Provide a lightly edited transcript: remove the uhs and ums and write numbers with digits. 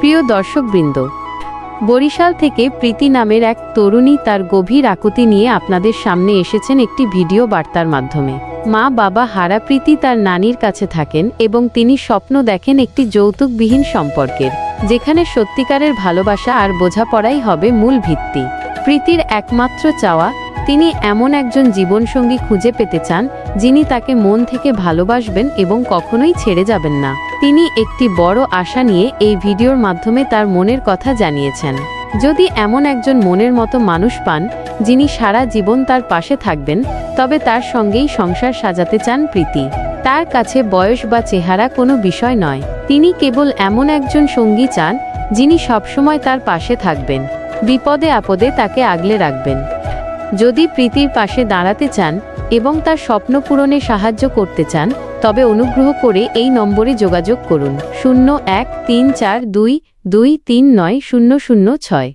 প্রিয় দর্শকবৃন্দ, বরিশাল থেকে প্রীতি নামের এক তরুণী তার গভীর আকুতি নিয়ে আপনাদের সামনে এসেছেন একটি ভিডিও বার্তার মাধ্যমে। মা বাবা হারা প্রীতি তার নানির কাছে থাকেন এবং তিনি স্বপ্ন দেখেন একটি যৌতুকবিহীন সম্পর্কের, যেখানে সত্যিকারের ভালোবাসা আর বোঝাপড়াই হবে মূল ভিত্তি। প্রীতির একমাত্র চাওয়া, তিনি এমন একজন জীবনসঙ্গী খুঁজে পেতে চান যিনি তাকে মন থেকে ভালোবাসবেন এবং কখনোই ছেড়ে যাবেন না। তিনি একটি বড় আশা নিয়ে এই ভিডিওর মাধ্যমে তার মনের কথা জানিয়েছেন। যদি এমন একজন মনের মতো মানুষ পান যিনি সারা জীবন তার পাশে থাকবেন, তবে তার সঙ্গেই সংসার সাজাতে চান প্রীতি। তার কাছে বয়স বা চেহারা কোনো বিষয় নয়, তিনি কেবল এমন একজন সঙ্গী চান যিনি সবসময় তার পাশে থাকবেন, বিপদে আপদে তাকে আগলে রাখবেন। যদি প্রীতির পাশে দাঁড়াতে চান এবং তার স্বপ্ন পূরণে সাহায্য করতে চান, তবে অনুগ্রহ করে এই নম্বরে যোগাযোগ করুন 013422390006।